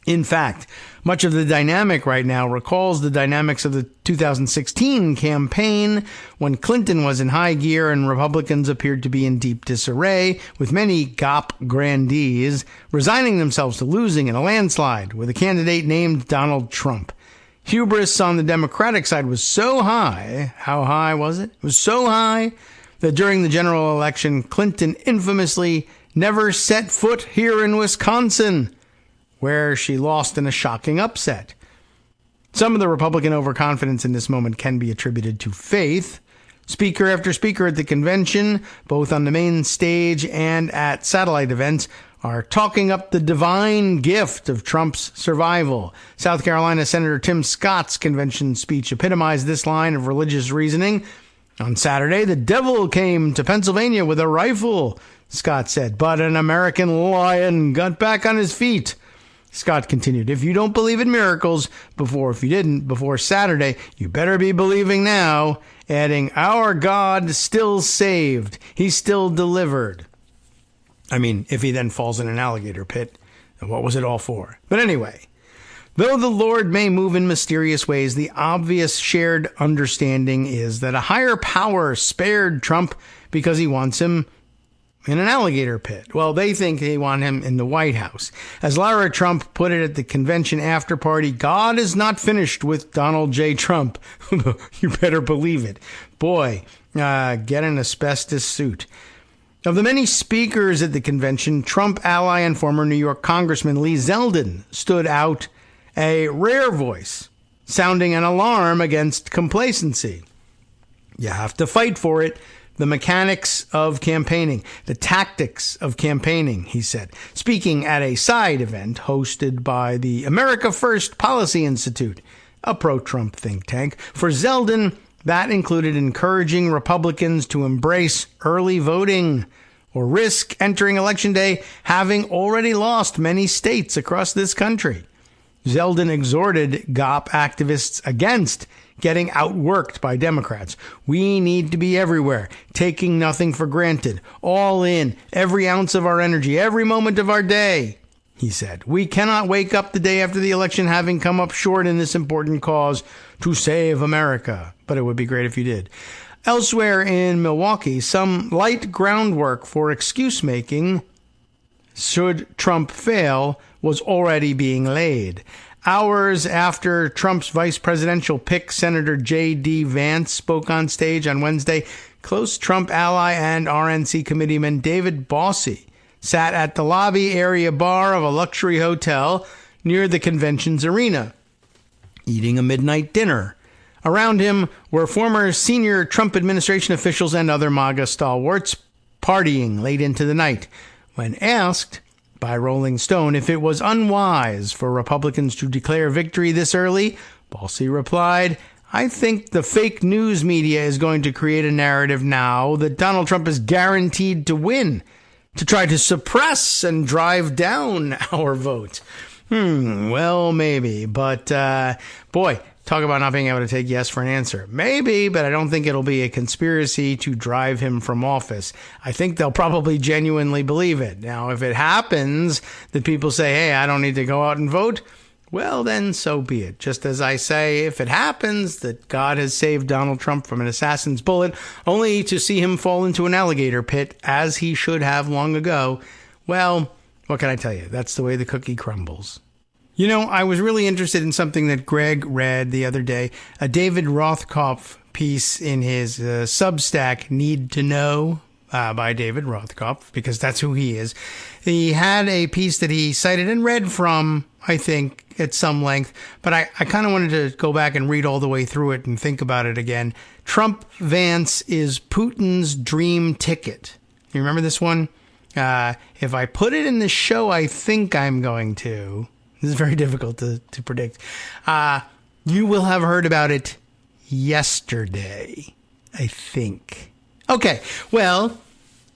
In fact, much of the dynamic right now recalls the dynamics of the 2016 campaign when Clinton was in high gear and Republicans appeared to be in deep disarray, with many GOP grandees resigning themselves to losing in a landslide with a candidate named Donald Trump. Hubris on the Democratic side was so high. How high was it? It was so high that during the general election, Clinton infamously never set foot here in Wisconsin, where she lost in a shocking upset. Some of the Republican overconfidence in this moment can be attributed to faith. Speaker after speaker at the convention, both on the main stage and at satellite events, are talking up the divine gift of Trump's survival. South Carolina Senator Tim Scott's convention speech epitomized this line of religious reasoning. On Saturday, the devil came to Pennsylvania with a rifle, Scott said, but an American lion got back on his feet. Scott continued, if you don't believe in miracles if you didn't before Saturday, you better be believing now, adding, our God still saved. He still delivered. I mean, if he then falls in an alligator pit, what was it all for? But anyway, though the Lord may move in mysterious ways, the obvious shared understanding is that a higher power spared Trump because he wants him in an alligator pit. Well, they think they want him in the White House. As Lara Trump put it at the convention after party, God is not finished with Donald J. Trump. You better believe it. Boy, get an asbestos suit. Of the many speakers at the convention, Trump ally and former New York Congressman Lee Zeldin stood out, a rare voice, sounding an alarm against complacency. You have to fight for it. The mechanics of campaigning, the tactics of campaigning, he said, speaking at a side event hosted by the America First Policy Institute, a pro-Trump think tank. For Zeldin, that included encouraging Republicans to embrace early voting or risk entering Election Day having already lost many states across this country. Zeldin exhorted GOP activists against getting outworked by Democrats. We need to be everywhere, taking nothing for granted, all in, every ounce of our energy, every moment of our day, he said. We cannot wake up the day after the election having come up short in this important cause to save America. But it would be great if you did. Elsewhere in Milwaukee, some light groundwork for excuse-making, should Trump fail, was already being laid. Hours after Trump's vice presidential pick, Senator J.D. Vance, spoke on stage on Wednesday, close Trump ally and RNC committeeman David Bossie sat at the lobby area bar of a luxury hotel near the convention's arena, eating a midnight dinner. Around him were former senior Trump administration officials and other MAGA stalwarts partying late into the night. When asked by Rolling Stone if it was unwise for Republicans to declare victory this early, Bossie replied, I think the fake news media is going to create a narrative now that Donald Trump is guaranteed to win, to try to suppress and drive down our vote. Well, maybe. But, boy, talk about not being able to take yes for an answer. Maybe, but I don't think it'll be a conspiracy to drive him from office. I think they'll probably genuinely believe it. Now, if it happens that people say, hey, I don't need to go out and vote, well, then so be it. Just as I say, if it happens that God has saved Donald Trump from an assassin's bullet, only to see him fall into an alligator pit, as he should have long ago, well, what can I tell you? That's the way the cookie crumbles. You know, I was really interested in something that Greg read the other day, a David Rothkopf piece in his Substack, Need to Know, by David Rothkopf, because that's who he is. He had a piece that he cited and read from, I think, at some length, but I kind of wanted to go back and read all the way through it and think about it again. Trump Vance is Putin's dream ticket. You remember this one? If I put it in the show, I think I'm going to. This is very difficult to predict. You will have heard about it yesterday, I think. Okay, well,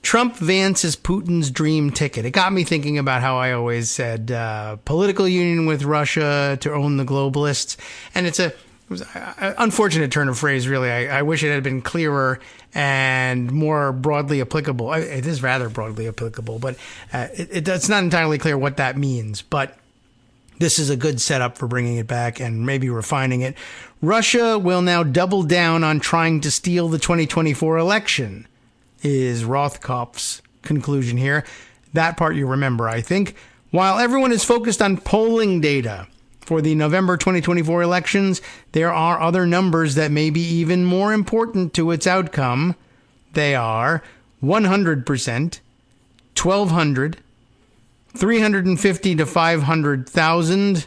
Trump Vance is Putin's dream ticket. It got me thinking about how I always said political union with Russia to own the globalists. And it was an unfortunate turn of phrase, really. I wish it had been clearer and more broadly applicable. It is rather broadly applicable, but it's not entirely clear what that means. But this is a good setup for bringing it back and maybe refining it. Russia will now double down on trying to steal the 2024 election, is Rothkopf's conclusion here. That part you remember, I think. While everyone is focused on polling data for the November 2024 elections, there are other numbers that may be even more important to its outcome. They are 100%, 1,200, 350 to 500,000,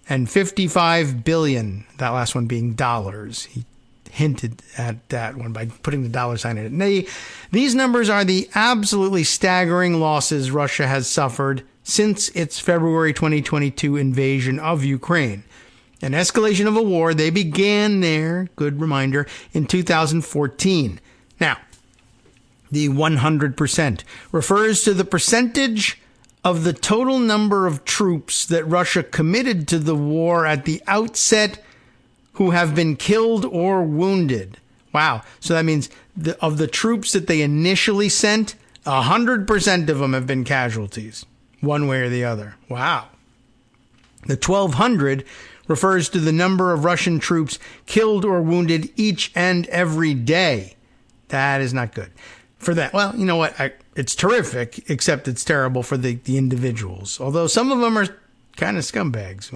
and 55 billion. That last one being dollars. He hinted at that one by putting the dollar sign in it. These numbers are the absolutely staggering losses Russia has suffered since its February 2022 invasion of Ukraine. An escalation of a war they began there, good reminder, in 2014. Now, the 100% refers to the percentage of the total number of troops that Russia committed to the war at the outset who have been killed or wounded. Wow. So that means of the troops that they initially sent, 100% of them have been casualties, one way or the other. Wow. The 1,200 refers to the number of Russian troops killed or wounded each and every day. That is not good. For that, well, you know what? It's terrific, except it's terrible for the individuals. Although some of them are kind of scumbags.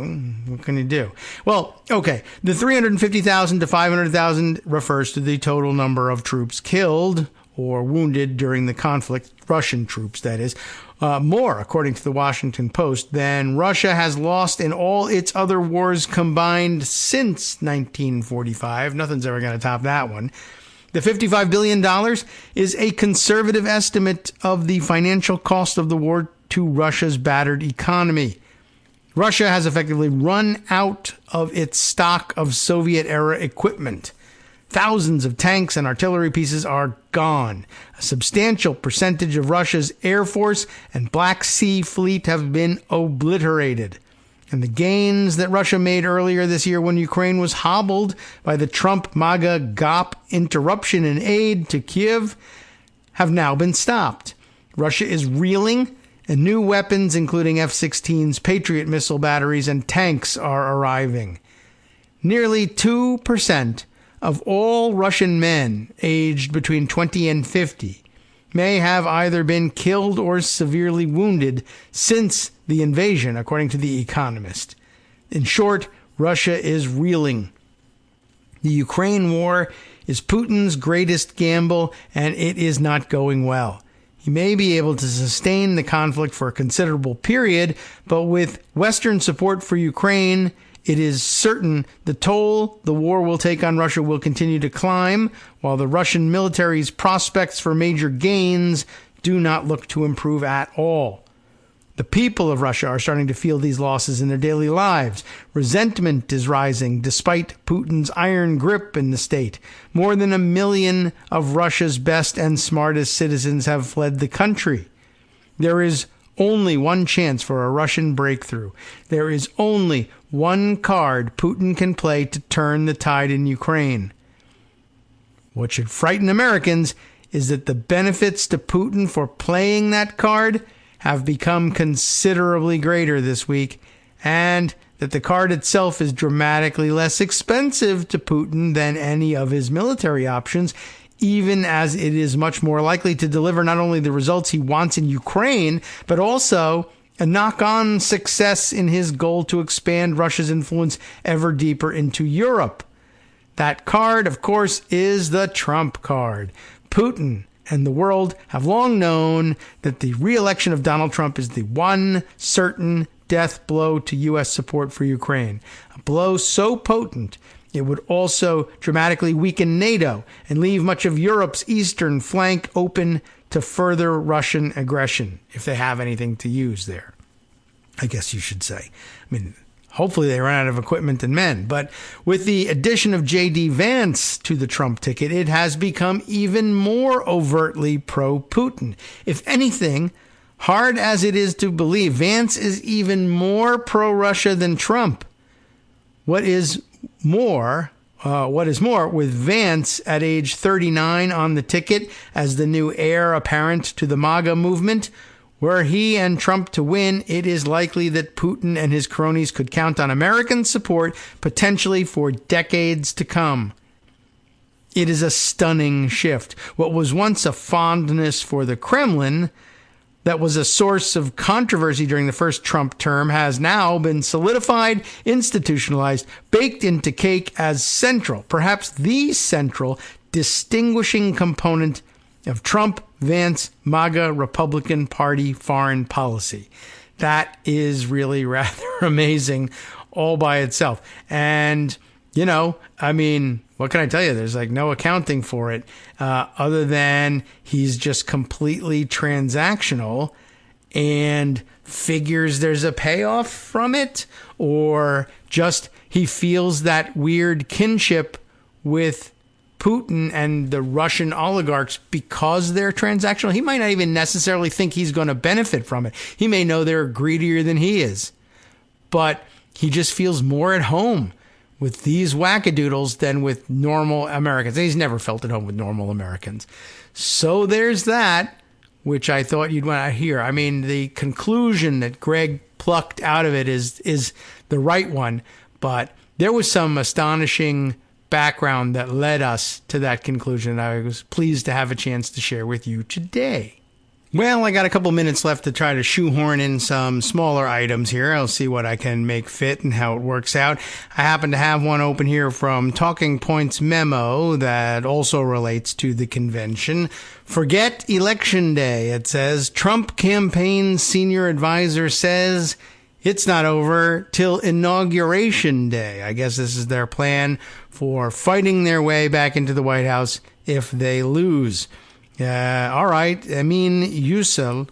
What can you do? Well, okay. The 350,000 to 500,000 refers to the total number of troops killed or wounded during the conflict, Russian troops, that is. More, according to the Washington Post, than Russia has lost in all its other wars combined since 1945. Nothing's ever going to top that one. The $55 billion is a conservative estimate of the financial cost of the war to Russia's battered economy. Russia has effectively run out of its stock of Soviet-era equipment. Thousands of tanks and artillery pieces are gone. A substantial percentage of Russia's Air Force and Black Sea Fleet have been obliterated. And the gains that Russia made earlier this year when Ukraine was hobbled by the Trump MAGA GOP interruption in aid to Kyiv have now been stopped. Russia is reeling, and new weapons, including F-16s, Patriot missile batteries, and tanks are arriving. Nearly 2% of all Russian men aged between 20 and 50 may have either been killed or severely wounded since the invasion, according to The Economist. In short, Russia is reeling. The Ukraine war is Putin's greatest gamble, and it is not going well. He may be able to sustain the conflict for a considerable period, but with Western support for Ukraine, it is certain the toll the war will take on Russia will continue to climb, while the Russian military's prospects for major gains do not look to improve at all. The people of Russia are starting to feel these losses in their daily lives. Resentment is rising despite Putin's iron grip in the state. More than 1 million of Russia's best and smartest citizens have fled the country. There is only one chance for a Russian breakthrough. There is only one card Putin can play to turn the tide in Ukraine. What should frighten Americans is that the benefits to Putin for playing that card have become considerably greater this week, and that the card itself is dramatically less expensive to Putin than any of his military options, even as it is much more likely to deliver not only the results he wants in Ukraine, but also a knock-on success in his goal to expand Russia's influence ever deeper into Europe. That card, of course, is the Trump card. Putin and the world have long known that the re-election of Donald Trump is the one certain death blow to U.S. support for Ukraine. A blow so potent it would also dramatically weaken NATO and leave much of Europe's eastern flank open to further Russian aggression, if they have anything to use there, I guess you should say. I mean, hopefully they run out of equipment and men. But with the addition of J.D. Vance to the Trump ticket, it has become even more overtly pro-Putin. If anything, hard as it is to believe, Vance is even more pro-Russia than Trump. What is more, with Vance at age 39 on the ticket as the new heir apparent to the MAGA movement, were he and Trump to win, it is likely that Putin and his cronies could count on American support potentially for decades to come. It is a stunning shift. What was once a fondness for the Kremlin that was a source of controversy during the first Trump term has now been solidified, institutionalized, baked into cake as central, perhaps the central distinguishing component of Trump, Vance, MAGA, Republican Party foreign policy. That is really rather amazing all by itself. And, you know, I mean, what can I tell you? There's like no accounting for it other than he's just completely transactional and figures there's a payoff from it, or just he feels that weird kinship with Putin and the Russian oligarchs because they're transactional. He might not even necessarily think he's going to benefit from it. He may know they're greedier than he is, but he just feels more at home with these wackadoodles than with normal Americans. He's never felt at home with normal Americans. So there's that, which I thought you'd want to hear. I mean, the conclusion that Greg plucked out of it is the right one, but there was some astonishing background that led us to that conclusion, and I was pleased to have a chance to share with you today. Well, I got a couple minutes left to try to shoehorn in some smaller items here. I'll see what I can make fit and how it works out. I happen to have one open here from Talking Points Memo that also relates to the convention. Forget Election Day, it says. Trump campaign senior advisor says it's not over till Inauguration Day. I guess this is their plan for fighting their way back into the White House if they lose. All right. Amin Yusel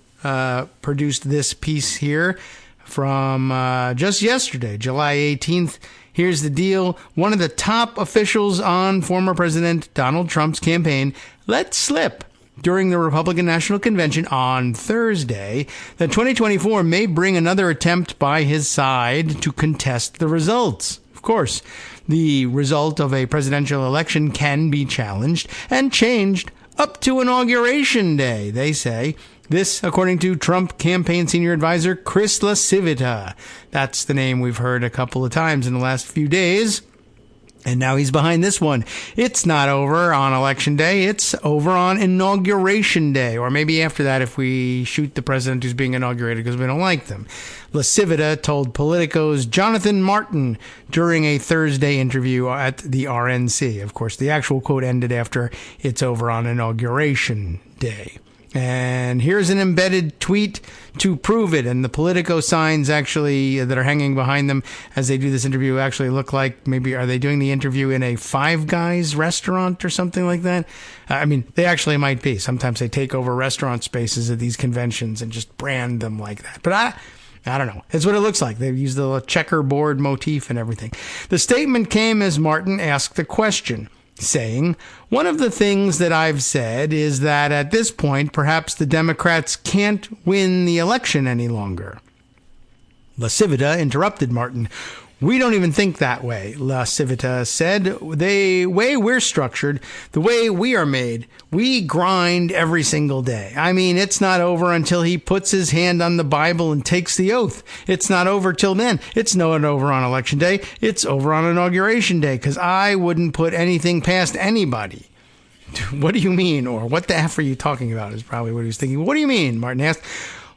produced this piece here from just yesterday, July 18th. Here's the deal. One of the top officials on former President Donald Trump's campaign let slip during the Republican National Convention on Thursday that 2024 may bring another attempt by his side to contest the results. Of course, the result of a presidential election can be challenged and changed up to Inauguration Day, they say. This, according to Trump campaign senior advisor Chris LaCivita. That's the name we've heard a couple of times in the last few days. And now he's behind this one. It's not over on Election Day. It's over on Inauguration Day. Or maybe after that if we shoot the president who's being inaugurated because we don't like them. LaCivita told Politico's Jonathan Martin during a Thursday interview at the RNC. Of course, the actual quote ended after it's over on Inauguration Day. And here's an embedded tweet to prove it. And the Politico signs actually that are hanging behind them as they do this interview actually look like maybe are they doing the interview in a Five Guys restaurant or something like that? I mean, they actually might be. Sometimes they take over restaurant spaces at these conventions and just brand them like that. But I don't know. It's what it looks like. They've used the checkerboard motif and everything. The statement came as Martin asked the question, saying, "One of the things that I've said is that at this point, perhaps the Democrats can't win the election any longer." La Civita interrupted Martin. "We don't even think that way," La Civita said. "The way we're structured, the way we are made, we grind every single day. I mean, it's not over until he puts his hand on the Bible and takes the oath. It's not over till then. It's not over on Election Day. It's over on Inauguration Day, because I wouldn't put anything past anybody." "What do you mean?" Or "What the F are you talking about?" is probably what he was thinking. "What do you mean?" Martin asked.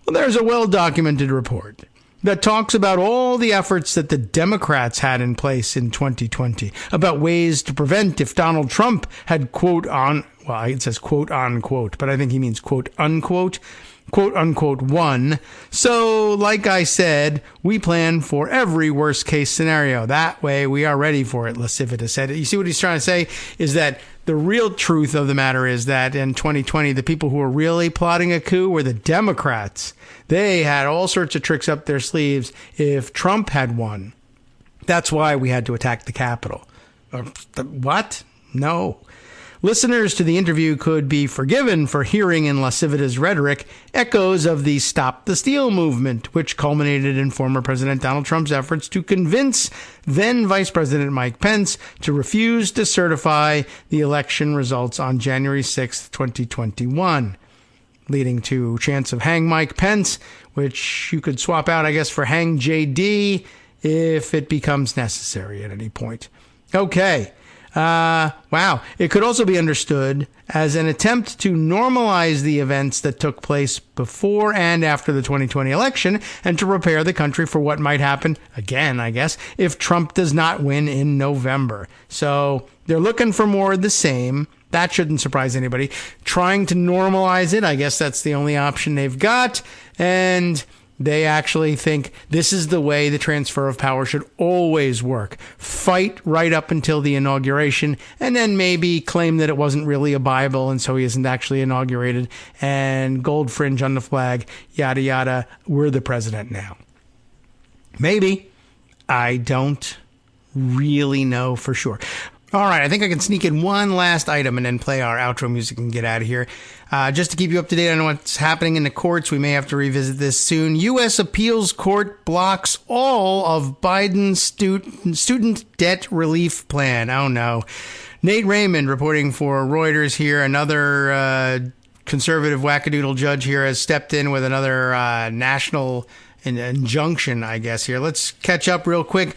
"Well, there's a well-documented report that talks about all the efforts that the Democrats had in place in 2020, about ways to prevent if Donald Trump had it says quote unquote, but I think he means quote unquote won. So, like I said, we plan for every worst case scenario. That way we are ready for it," La Civita said. You see what he's trying to say is that the real truth of the matter is that in 2020, the people who were really plotting a coup were the Democrats. They had all sorts of tricks up their sleeves if Trump had won. That's why we had to attack the Capitol. What? No. Listeners to the interview could be forgiven for hearing in La Civita's rhetoric echoes of the Stop the Steal movement, which culminated in former President Donald Trump's efforts to convince then Vice President Mike Pence to refuse to certify the election results on January 6th, 2021, leading to chants of Hang Mike Pence, which you could swap out, I guess, for Hang JD if it becomes necessary at any point. Okay. Wow. It could also be understood as an attempt to normalize the events that took place before and after the 2020 election and to prepare the country for what might happen, again, I guess, if Trump does not win in November. So they're looking for more of the same. That shouldn't surprise anybody. Trying to normalize it, I guess that's the only option they've got. And they actually think this is the way the transfer of power should always work. Fight right up until the inauguration, and then maybe claim that it wasn't really a Bible, and so he isn't actually inaugurated, and gold fringe on the flag, yada, yada. We're the president now. Maybe. I don't really know for sure. All right, I think I can sneak in one last item and then play our outro music and get out of here. Just to keep you up to date on what's happening in the courts, we may have to revisit this soon. U.S. Appeals Court blocks all of Biden's student debt relief plan. Oh, no. Nate Raymond reporting for Reuters here. Another conservative wackadoodle judge here has stepped in with another national injunction, I guess, here. Let's catch up real quick.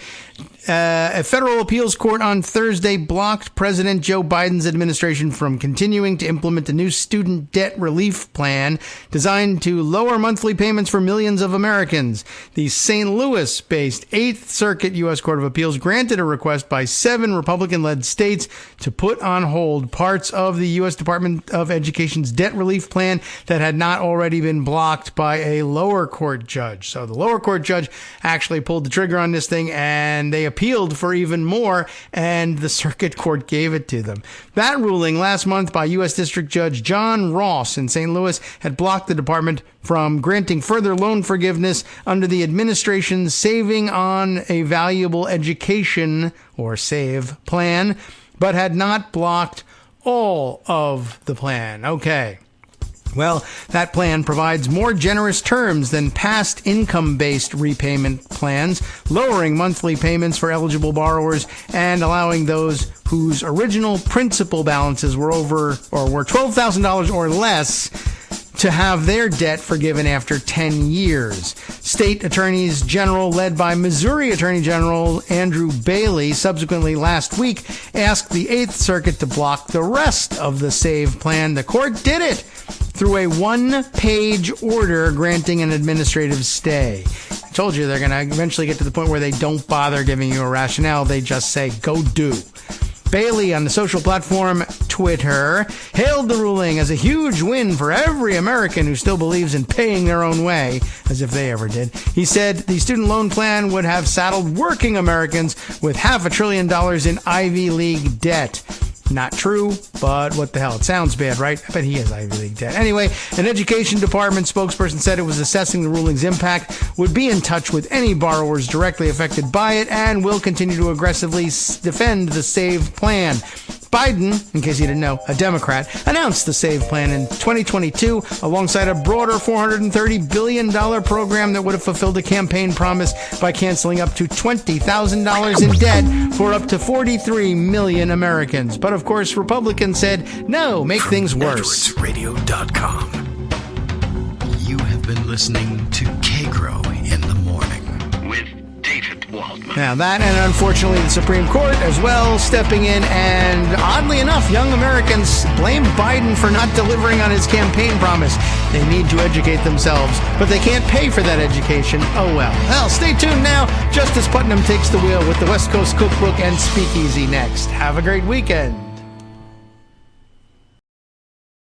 A federal appeals court on Thursday blocked President Joe Biden's administration from continuing to implement a new student debt relief plan designed to lower monthly payments for millions of Americans. The St. Louis-based 8th Circuit U.S. Court of Appeals granted a request by 7 Republican-led states to put on hold parts of the U.S. Department of Education's debt relief plan that had not already been blocked by a lower court judge. So the lower court judge actually pulled the trigger on this thing, and they appealed for even more, and the circuit court gave it to them. That ruling last month by U.S. District Judge John Ross in St. Louis had blocked the department from granting further loan forgiveness under the administration's Saving on a Valuable Education, or SAVE, plan, but had not blocked all of the plan. Okay. Well, that plan provides more generous terms than past income-based repayment plans, lowering monthly payments for eligible borrowers and allowing those whose original principal balances were were $12,000 or less to have their debt forgiven after 10 years. State attorneys general led by Missouri Attorney General Andrew Bailey subsequently last week asked the 8th Circuit to block the rest of the SAVE plan. The court did it through a one-page order granting an administrative stay. I told you they're going to eventually get to the point where they don't bother giving you a rationale. They just say, go do. Bailey on the social platform Twitter hailed the ruling as a huge win for every American who still believes in paying their own way, as if they ever did. He said the student loan plan would have saddled working Americans with $500 billion in Ivy League debt. Not true, but what the hell? It sounds bad, right? I bet he has Ivy League debt. Anyway, an education department spokesperson said it was assessing the ruling's impact, would be in touch with any borrowers directly affected by it, and will continue to aggressively defend the SAVE plan. Biden, in case you didn't know, a Democrat, announced the SAVE plan in 2022 alongside a broader $430 billion program that would have fulfilled a campaign promise by canceling up to $20,000 in debt for up to 43 million Americans. But of course, Republicans said, no, make things worse. EdwardsRadio.com. You have been listening to Kagro in the Morning with David Waldman. Now that, and unfortunately the Supreme Court as well, stepping in, and oddly enough, young Americans blame Biden for not delivering on his campaign promise. They need to educate themselves, but they can't pay for that education. Oh well. Well, stay tuned now. Justice Putnam takes the wheel with the West Coast Cookbook and Speakeasy next. Have a great weekend.